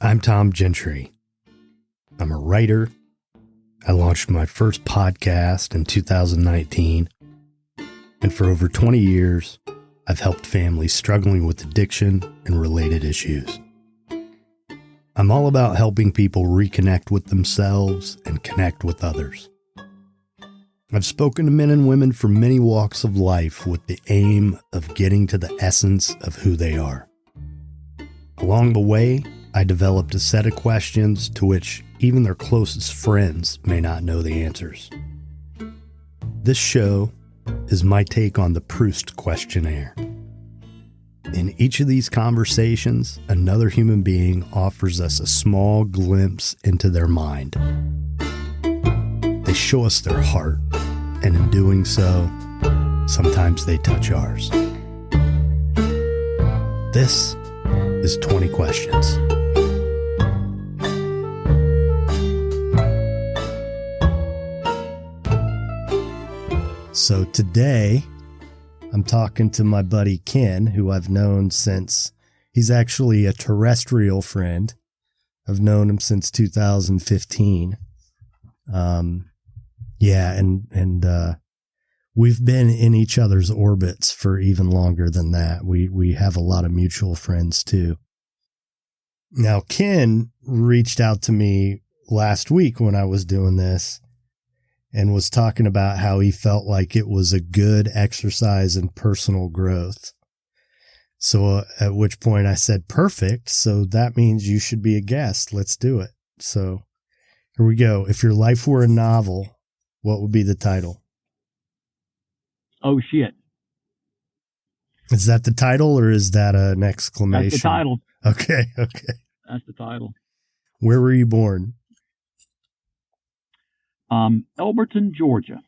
I'm Tom Gentry. I'm a writer. I launched my first podcast in 2019. And for over 20 years, I've helped families struggling with addiction and related issues. I'm all about helping people reconnect with themselves and connect with others. I've spoken to men and women from many walks of life with the aim of getting to the essence of who they are. Along the way, I developed a set of questions to which even their closest friends may not know the answers. This show is my take on the Proust questionnaire. In each of these conversations, another human being offers us a small glimpse into their mind. They show us their heart, and in doing so, sometimes they touch ours. This is 20 Questions. So today, I'm talking to my buddy Ken, who I've known since, he's actually a terrestrial friend. I've known him since 2015. We've been in each other's orbits for even longer than that. We have a lot of mutual friends too. Now, Ken reached out to me last week when I was doing this and was talking about how he felt like it was a good exercise in personal growth. So at which point I said, perfect. So that means you should be a guest. Let's do it. So here we go. If your life were a novel, what would be the title? Oh, shit. Is that the title or is that an exclamation? That's the title. Okay. That's the title. Where were you born? Elberton, Georgia.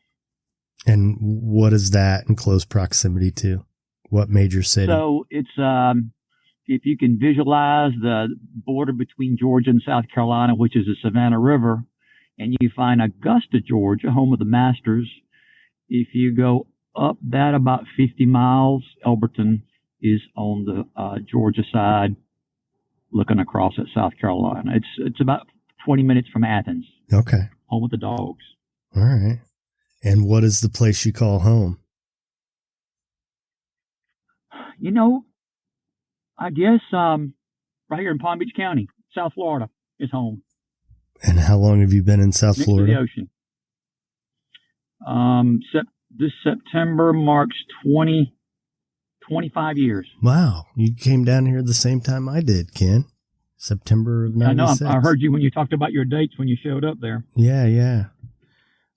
And what is that in close proximity to? What major city? So it's, if you can visualize the border between Georgia and South Carolina, which is the Savannah River, and you find Augusta, Georgia, home of the Masters. If you go up that about 50 miles, Elberton is on the Georgia side, looking across at South Carolina. It's about 20 minutes from Athens. Okay. Home with the dogs. All right. And what is the place you call home? You know, I guess right here in Palm Beach County, South Florida, is home. And how long have you been in South Florida? Next to the ocean. This September marks 25 years. Wow. You came down here at the same time I did, Ken. September of 96. I know. I heard you when you talked about your dates when you showed up there. Yeah.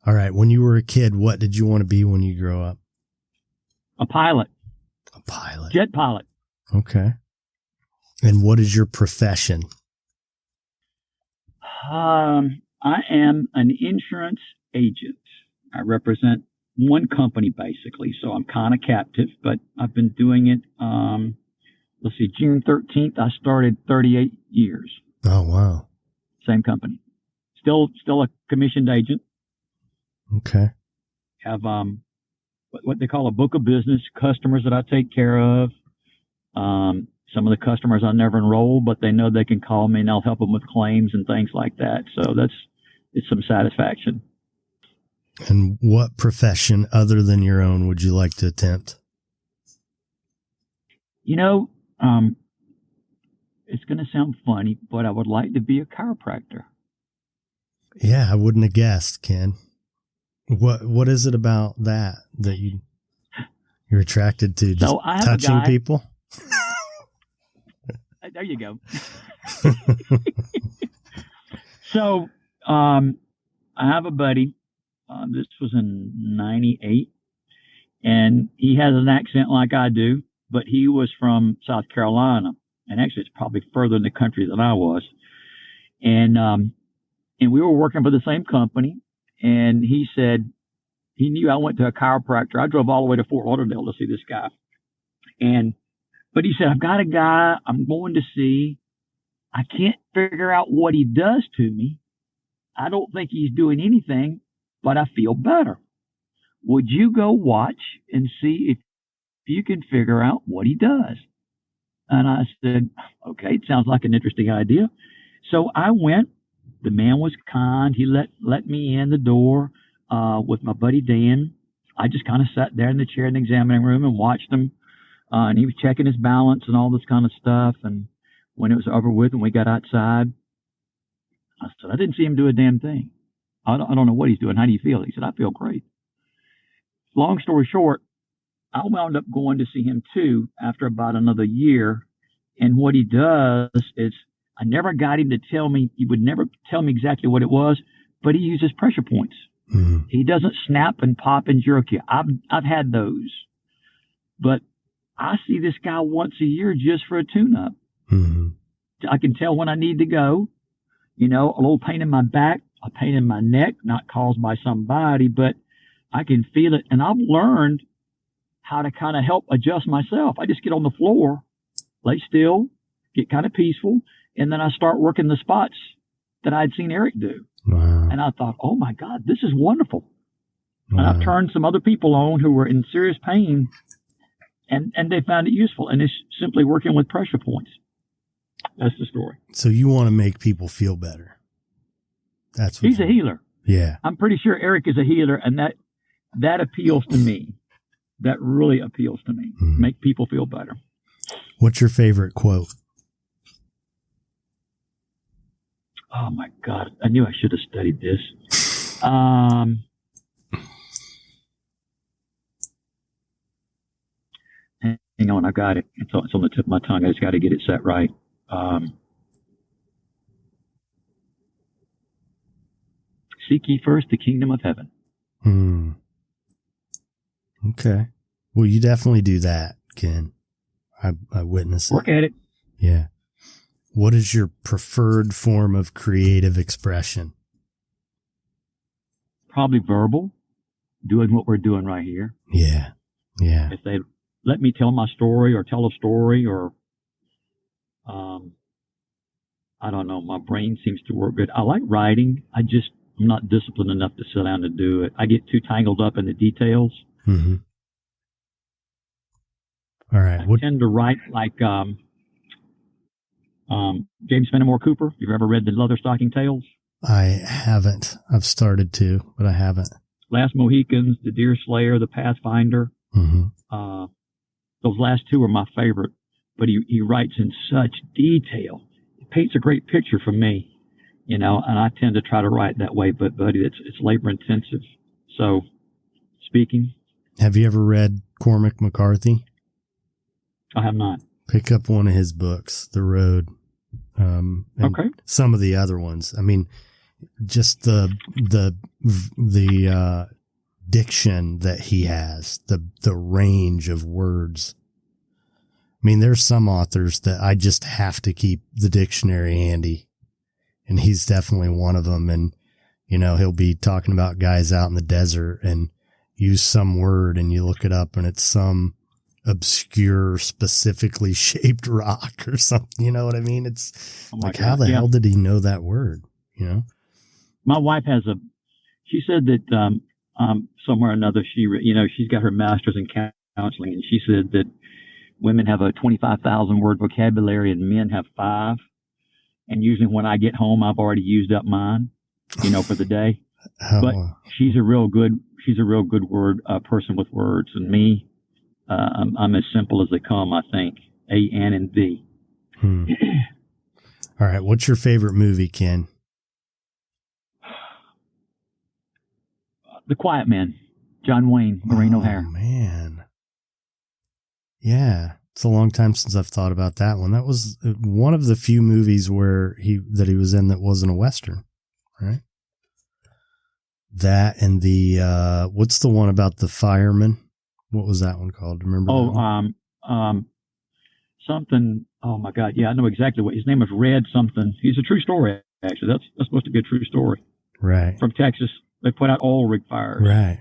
All right. When you were a kid, what did you want to be when you grow up? A pilot. A pilot. Jet pilot. Okay. And what is your profession? I am an insurance agent. I represent one company basically, so I'm kind of captive, but I've been doing it. June 13th, I started 38 years. Oh, wow. Same company. Still a commissioned agent. Okay. Have what they call a book of business, customers that I take care of. Some of the customers I never enroll, but they know they can call me and I'll help them with claims and things like that. So it's some satisfaction. And what profession other than your own would you like to attempt? You know, it's going to sound funny, but I would like to be a chiropractor. Yeah, I wouldn't have guessed, Ken. What is it about that you're attracted to? Just so I have touching people? There you go. So I have a buddy. This was in 98, and he has an accent like I do, but he was from South Carolina, and actually it's probably further in the country than I was. And we were working for the same company, and he said he knew I went to a chiropractor. I drove all the way to Fort Lauderdale to see this guy, but he said, I've got a guy I'm going to see. I can't figure out what he does to me. I don't think he's doing anything, but I feel better. Would you go watch and see if you can figure out what he does? And I said, okay, it sounds like an interesting idea. So I went. The man was kind. He let me in the door with my buddy Dan. I just kind of sat there in the chair in the examining room and watched him. And he was checking his balance and all this kind of stuff. And when it was over with and we got outside, I said, I didn't see him do a damn thing. I don't know what he's doing. How do you feel? He said, I feel great. Long story short, I wound up going to see him too after about another year. And what he does is, I never got him to tell me, he would never tell me exactly what it was, but he uses pressure points. Mm-hmm. He doesn't snap and pop and jerk you. I've had those. But I see this guy once a year just for a tune-up. Mm-hmm. I can tell when I need to go. You know, a little pain in my back, a pain in my neck, not caused by somebody, but I can feel it. And I've learned how to kind of help adjust myself. I just get on the floor, lay still, get kind of peaceful, and then I start working the spots that I'd seen Eric do. Wow. And I thought, oh my God, this is wonderful. Wow. And I've turned some other people on who were in serious pain, and they found it useful. And it's simply working with pressure points. That's the story. So you want to make people feel better. That's what he's a healer. Yeah. I'm pretty sure Eric is a healer, and that appeals to me. That really appeals to me. Mm-hmm. Make people feel better. What's your favorite quote? Oh my God. I knew I should have studied this. Hang on. I got it. It's on the tip of my tongue. I just got to get it set right. Seek ye first the kingdom of heaven. Okay. Well, you definitely do that, Ken. I witnessed it. Work at it. Yeah. What is your preferred form of creative expression? Probably verbal, doing what we're doing right here. Yeah. Yeah. If they let me tell my story or tell a story or, I don't know, my brain seems to work good. I like writing. I'm not disciplined enough to sit down and do it. I get too tangled up in the details. Mm-hmm. All right. I tend to write like, James Fenimore Cooper. You've ever read the Leatherstocking Tales? I haven't. I've started to, but I haven't. Last Mohicans, The Deer Slayer, The Pathfinder. Mm-hmm. Those last two are my favorite, but he writes in such detail. It paints a great picture for me, you know, and I tend to try to write that way, but buddy, it's labor intensive. So, speaking. Have you ever read Cormac McCarthy? I have not. Pick up one of his books, The Road. And okay. Some of the other ones. I mean, just the diction that he has, the range of words. I mean, there's some authors that I just have to keep the dictionary handy, and he's definitely one of them. And, you know, he'll be talking about guys out in the desert and use some word, and you look it up and it's some obscure, specifically shaped rock or something. You know what I mean? It's like, how the hell did he know that word? You know? My wife she said that, somewhere or another, she's got her master's in counseling, and she said that women have a 25,000 word vocabulary and men have 5. And usually when I get home, I've already used up mine, for the day. Oh. But she's a real good word person with words, and me, I'm as simple as they come, I think. A, N, and V. All right. What's your favorite movie, Ken? The Quiet Man. John Wayne, Maureen O'Hare. Oh, man. Yeah. It's a long time since I've thought about that one. That was one of the few movies where he was in that wasn't a Western, right? That and the, what's the one about the fireman? What was that one called? Remember? Something. Oh my God. Yeah, I know exactly what his name is. Red something. He's a true story. Actually, that's supposed to be a true story. Right. From Texas, they put out oil rig fires. Right.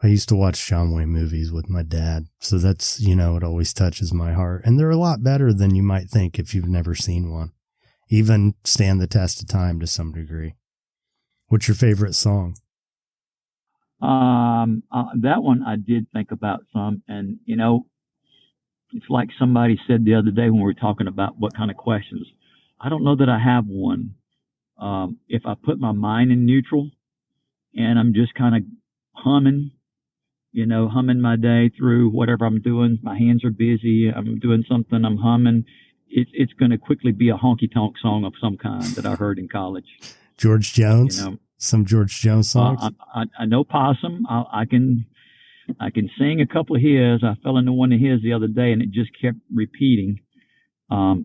I used to watch John Wayne movies with my dad, so that's it always touches my heart, and they're a lot better than you might think if you've never seen one. Even stand the test of time to some degree. What's your favorite song? That one I did think about some, and it's like somebody said the other day when we were talking about what kind of questions. I don't know that I have one. If I put my mind in neutral and I'm just kind of humming, humming my day through whatever I'm doing. My hands are busy. I'm doing something. I'm humming. It's going to quickly be a honky tonk song of some kind that I heard in college. George Jones, some George Jones songs. I know Possum. I can sing a couple of his. I fell into one of his the other day, and it just kept repeating. I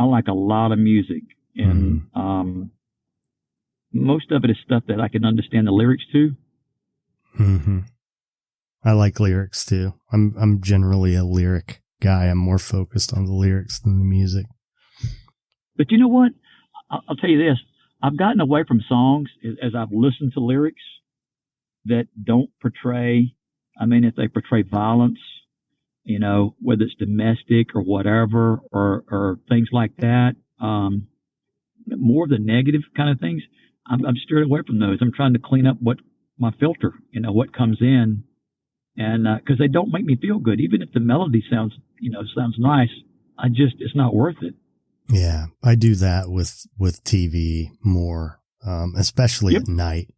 like a lot of music, and most of it is stuff that I can understand the lyrics to. Mm-hmm. I like lyrics too. I'm generally a lyric guy. I'm more focused on the lyrics than the music. But you know what? I'll tell you this. I've gotten away from songs as I've listened to lyrics that don't portray, if they portray violence, whether it's domestic or whatever, or things like that, more of the negative kind of things, I'm steered away from those. I'm trying to clean up my filter, what comes in, and because they don't make me feel good, even if the melody sounds nice, it's not worth it. Yeah, I do that with TV more, especially at night.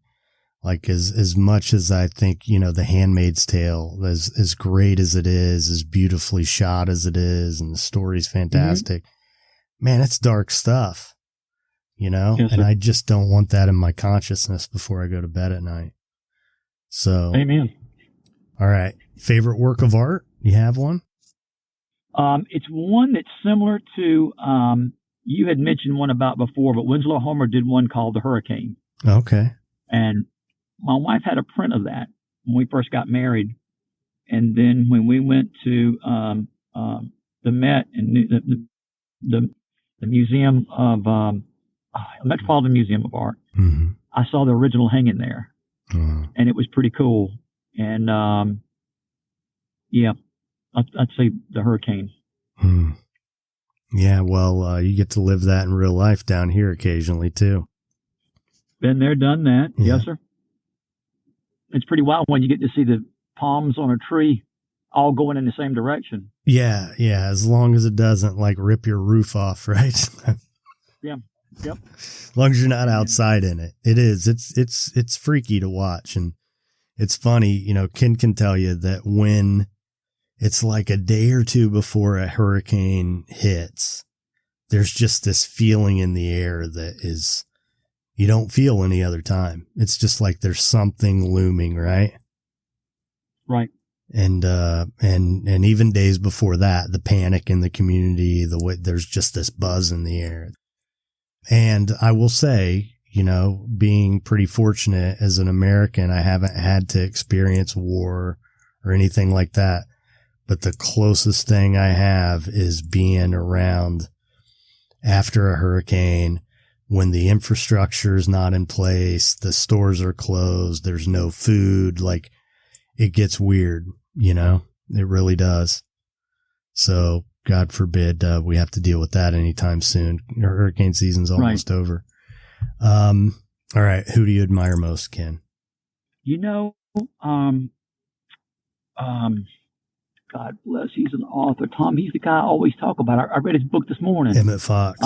Like as much as I think, The Handmaid's Tale, as great as it is, as beautifully shot as it is, and the story's fantastic, man, it's dark stuff, Yes, and I just don't want that in my consciousness before I go to bed at night. So, amen. All right. Favorite work of art? You have one? It's one that's similar to, you had mentioned one about before, but Winslow Homer did one called The Hurricane. Okay. And my wife had a print of that when we first got married. And then when we went to the Met and the Museum of, Metropolitan Museum of Art, I saw the original hanging there. And it was pretty cool. And I'd say The Hurricane. Yeah, well, you get to live that in real life down here occasionally, too. Been there, done that. Yeah. Yes, sir. It's pretty wild when you get to see the palms on a tree all going in the same direction. Yeah, as long as it doesn't, rip your roof off, right? Yeah, yep. As long as you're not outside in it. It is. It's freaky to watch. And it's funny, Ken can tell you that when it's like a day or two before a hurricane hits, there's just this feeling in the air that is, you don't feel any other time. It's just like there's something looming, right? Right. And even days before that, the panic in the community, the way there's just this buzz in the air. And I will say, being pretty fortunate as an American, I haven't had to experience war or anything like that. But the closest thing I have is being around after a hurricane when the infrastructure is not in place, the stores are closed, there's no food, it gets weird, it really does. So God forbid we have to deal with that anytime soon. Hurricane season's almost over. All right. Who do you admire most, Ken? God bless, he's an author. Tom, he's the guy I always talk about. I read his book this morning. Emmett Fox.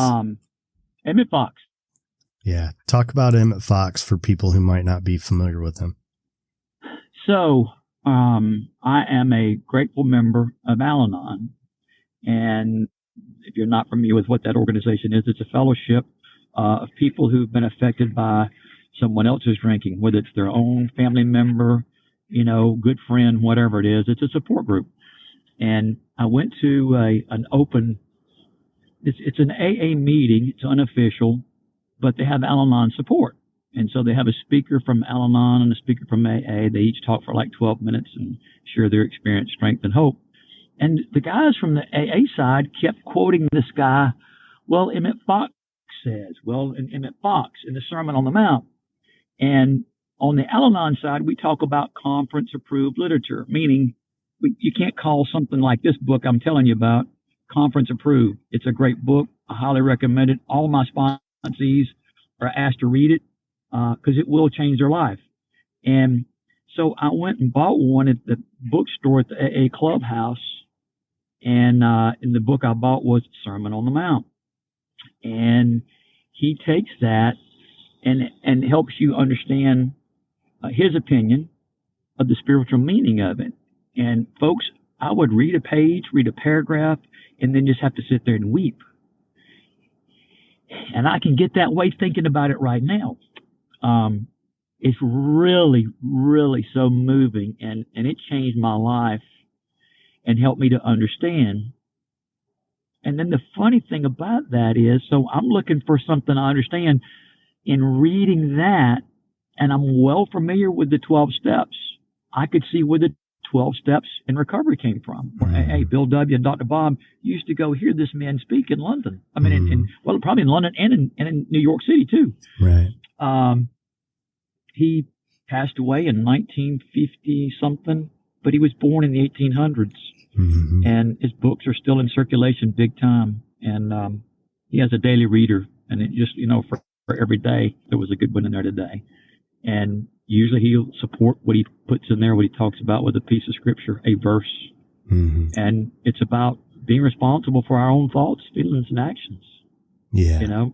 Emmett Fox. Yeah. Talk about Emmett Fox for people who might not be familiar with him. So, I am a grateful member of Al-Anon. And if you're not familiar with what that organization is, it's a fellowship of people who've been affected by someone else's drinking, whether it's their own family member, good friend, whatever it is. It's a support group. And I went to it's an AA meeting. It's unofficial, but they have Al-Anon support. And so they have a speaker from Al-Anon and a speaker from AA. They each talk for 12 minutes and share their experience, strength, and hope. And the guys from the AA side kept quoting this guy. Well, Emmett Fox says, Emmett Fox in the Sermon on the Mount. And on the Al-Anon side, we talk about conference-approved literature, meaning you can't call something like this book I'm telling you about conference-approved. It's a great book. I highly recommend it. All my sponsees are asked to read it because it will change their life. And so I went and bought one at the bookstore at the AA Clubhouse, and the book I bought was Sermon on the Mount. And he takes that and helps you understand his opinion of the spiritual meaning of it. And folks, I would read a page, read a paragraph, and then just have to sit there and weep. And I can get that way thinking about it right now. It's really, really so moving, and it changed my life and helped me to understand. And then the funny thing about that is, so I'm looking for something I understand in reading that, and I'm well familiar with the 12 steps. I could see where the 12 steps in recovery came from. Hey, Bill W. and Dr. Bob used to go hear this man speak in London. I mean, well, probably in London and in New York City too. Right. He passed away in 1950 something, but he was born in the 1800s. Mm-hmm. And his books are still in circulation big time. And he has a daily reader, and it just, for every day, there was a good one in there today. And usually he'll support what he puts in there, what he talks about with a piece of scripture, a verse. Mm-hmm. And it's about being responsible for our own thoughts, feelings, and actions. Yeah.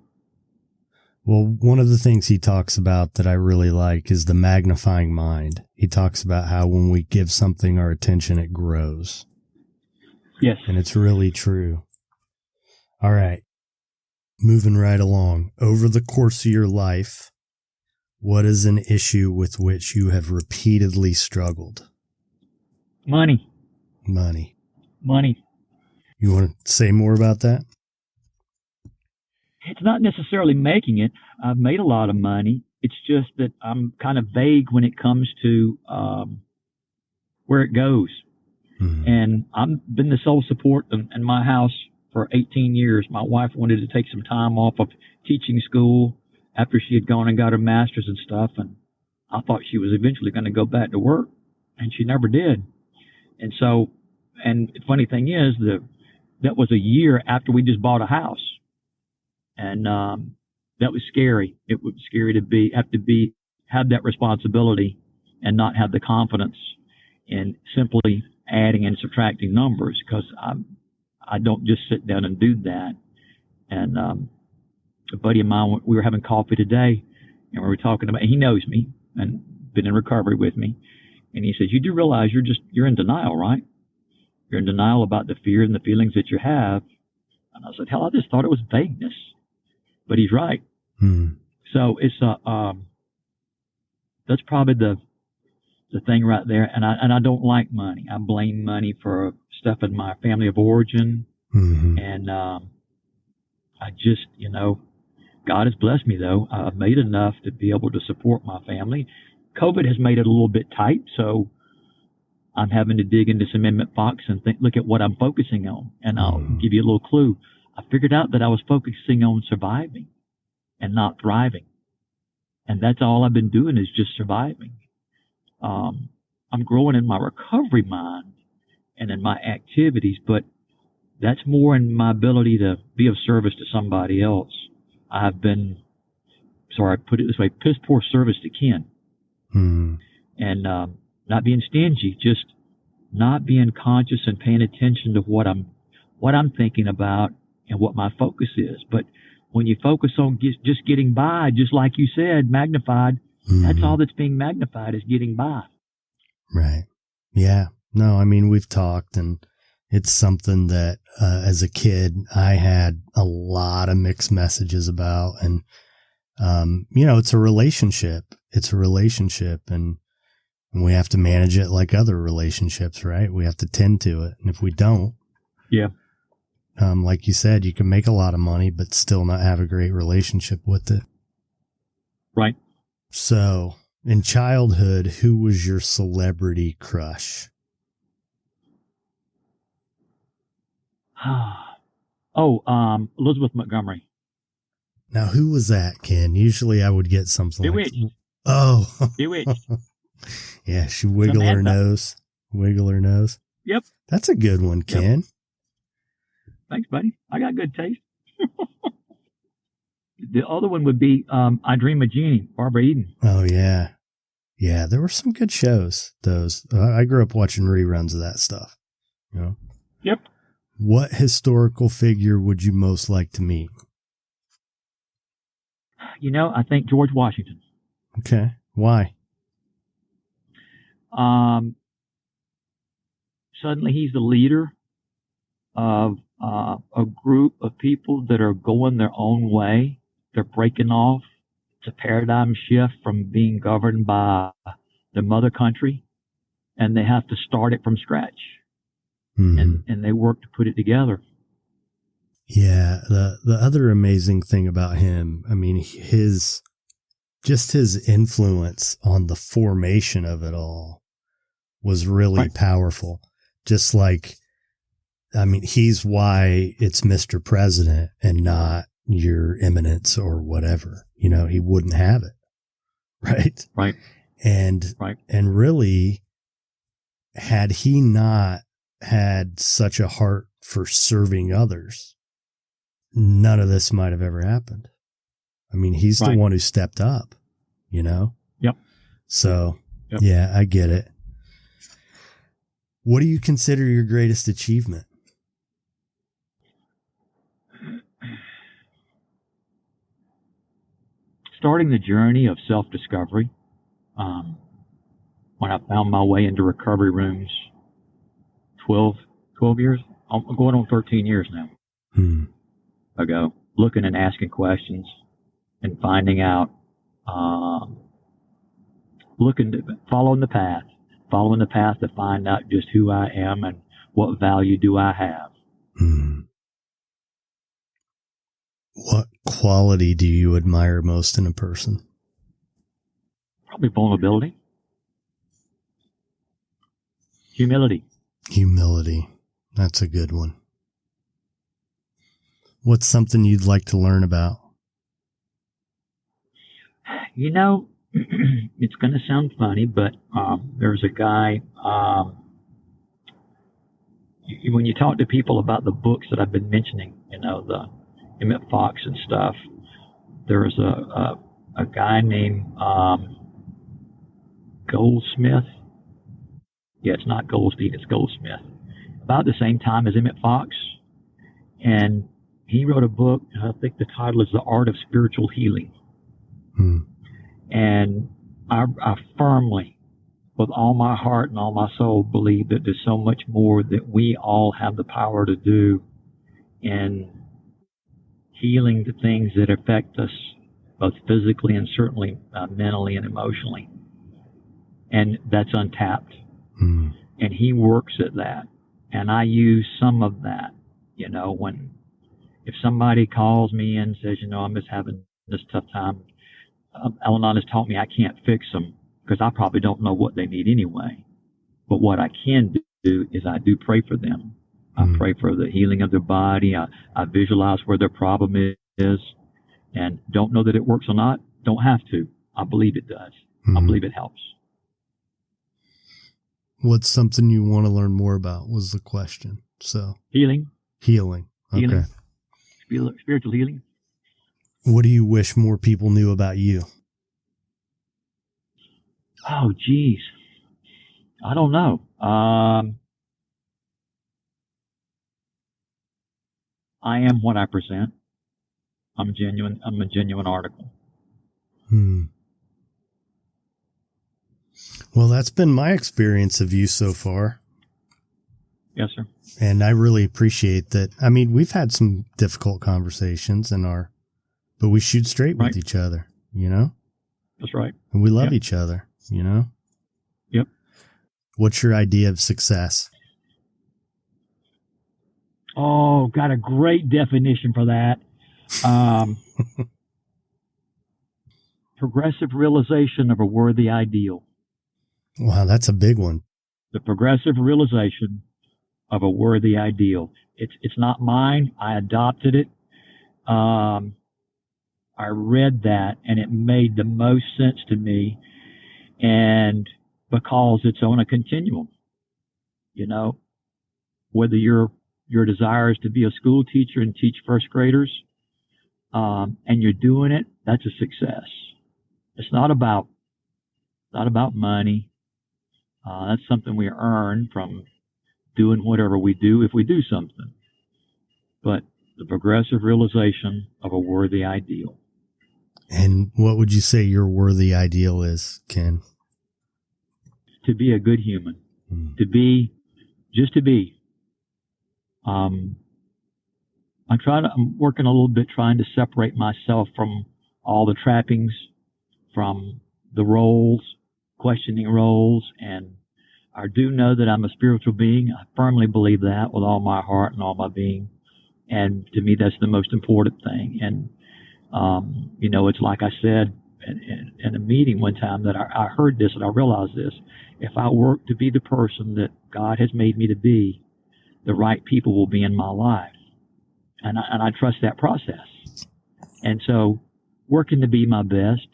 Well, one of the things he talks about that I really like is the magnifying mind. He talks about how when we give something our attention, it grows. Yes. And it's really true. All right. Moving right along. Over the course of your life, what is an issue with which you have repeatedly struggled? Money. You want to say more about that? It's not necessarily making it. I've made a lot of money. It's just that I'm kind of vague when it comes to where it goes. Mm-hmm. And I've been the sole support in my house for 18 years. My wife wanted to take some time off of teaching school after she had gone and got her master's and stuff. And I thought she was eventually going to go back to work, and she never did. And so, and the funny thing is that was a year after we just bought a house. And that was scary. It was scary to have that responsibility and not have the confidence in simply adding and subtracting numbers, because I don't just sit down and do that. And a buddy of mine, we were having coffee today, and we were talking about, he knows me and been in recovery with me. And he says, you do realize you're in denial, right? You're in denial about the fear and the feelings that you have. And I said, hell, I just thought it was vagueness. But he's right. So it's that's probably the thing right there. And I don't like money. I blame money for stuff in my family of origin. Mm-hmm. And I just, God has blessed me though. I've made enough to be able to support my family. COVID has made it a little bit tight, so I'm having to dig into some Emmett Fox and look at what I'm focusing on. And I'll give you a little clue. I figured out that I was focusing on surviving and not thriving. And that's all I've been doing is just surviving. I'm growing in my recovery mind and in my activities, but that's more in my ability to be of service to somebody else. I've been, sorry, I put it this way, piss poor service to Ken. And not being stingy, just not being conscious and paying attention to what I'm thinking about and what my focus is. But when you focus on just getting by, just like you said, magnified, that's all that's being magnified is getting by. Right. Yeah. No, I mean, we've talked, and it's something that as a kid, I had a lot of mixed messages about. And, it's a relationship. And we have to manage it like other relationships, right? We have to tend to it. And if we don't, like you said, you can make a lot of money, but still not have a great relationship with it. Right. So in childhood, who was your celebrity crush? Elizabeth Montgomery. Now, who was that, Ken? Usually I would get something Bewitched. Bewitched. Yeah, she wiggle her nose. Yep. That's a good one, Ken. Yep. Thanks, buddy. I got good taste. The other one would be I Dream of Jeannie, Barbara Eden. Oh, yeah. Yeah, there were some good shows, those. I grew up watching reruns of that stuff. Yep. What historical figure would you most like to meet? I think George Washington. Okay. Why? Suddenly he's the leader of a group of people that are going their own way. They're breaking off. It's a paradigm shift from being governed by the mother country, and they have to start it from scratch. And they work to put it together. Yeah. The other amazing thing about him, I mean, his influence on the formation of it all was really powerful. Just like, I mean, he's why it's Mr. President and not your eminence or whatever. He wouldn't have it. Right. Right. And really, had he not had such a heart for serving others, none of this might have ever happened. I mean, he's the one who stepped up, Yep. So, yeah, I get it. What do you consider your greatest achievement? Starting the journey of self-discovery. When I found my way into recovery rooms 12 years, I'm going on 13 years now ago, looking and asking questions and finding out, following the path to find out just who I am and what value do I have. What quality do you admire most in a person? Probably vulnerability. Humility. That's a good one. What's something you'd like to learn about? It's going to sound funny, but there's a guy, when you talk to people about the books that I've been mentioning, the Emmett Fox and stuff, there's a guy named Goldsmith. Yeah, it's not Goldstein, it's Goldsmith. About the same time as Emmett Fox. And he wrote a book, I think the title is The Art of Spiritual Healing. And I firmly, with all my heart and all my soul, believe that there's so much more that we all have the power to do in healing the things that affect us, both physically and certainly mentally and emotionally. And that's untapped. And he works at that. And I use some of that, if somebody calls me and says, I'm just having this tough time, Al-Anon has taught me I can't fix them because I probably don't know what they need anyway. But what I can do is I do pray for them. I pray for the healing of their body. I visualize where their problem is, and don't know that it works or not. Don't have to. I believe it does. I believe it helps. What's something you want to learn more about was the question. So Healing. Okay. Spiritual healing. What do you wish more people knew about you? Oh, geez. I don't know. I am what I present. I'm genuine. I'm a genuine article. Well, that's been my experience of you so far. Yes, sir. And I really appreciate that. I mean, we've had some difficult conversations but we shoot straight with each other, That's right. And we love each other, Yep. What's your idea of success? Oh, got a great definition for that. Progressive realization of a worthy ideal. Wow, that's a big one. The progressive realization of a worthy ideal. It's not mine. I adopted it. I read that and it made the most sense to me. And because it's on a continuum, whether your desire is to be a school teacher and teach first graders, and you're doing it, that's a success. It's not about money. That's something we earn from doing whatever we do if we do something. But the progressive realization of a worthy ideal. And what would you say your worthy ideal is, Ken? To be a good human, to be. I'm working a little bit trying to separate myself from all the trappings, from the roles, questioning roles, and I do know that I'm a spiritual being. I firmly believe that with all my heart and all my being. And to me, that's the most important thing. And, it's like I said in a meeting one time that I heard this and I realized this. If I work to be the person that God has made me to be, the right people will be in my life. And I trust that process. And so working to be my best,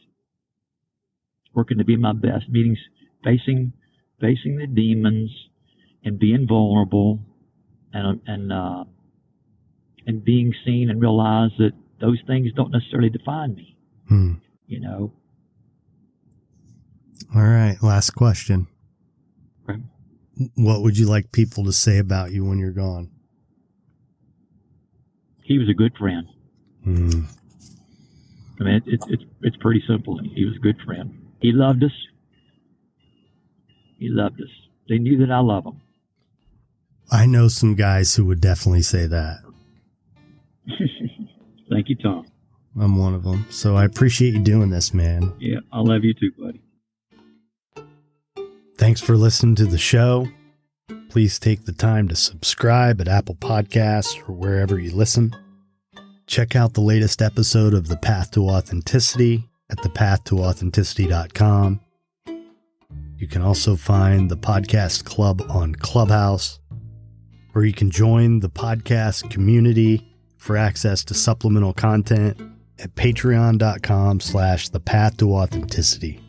meetings, facing the demons and being vulnerable and being seen and realize that those things don't necessarily define me. All right. Last question. Okay. What would you like people to say about you when you're gone? He was a good friend. I mean, it's pretty simple. He was a good friend. He loved us. They knew that I love them. I know some guys who would definitely say that. Thank you, Tom. I'm one of them. So I appreciate you doing this, man. Yeah, I love you too, buddy. Thanks for listening to the show. Please take the time to subscribe at Apple Podcasts or wherever you listen. Check out the latest episode of The Path to Authenticity at thepathtooauthenticity.com. You can also find the podcast club on Clubhouse, or you can join the podcast community for access to supplemental content at patreon.com/thepathtooauthenticity.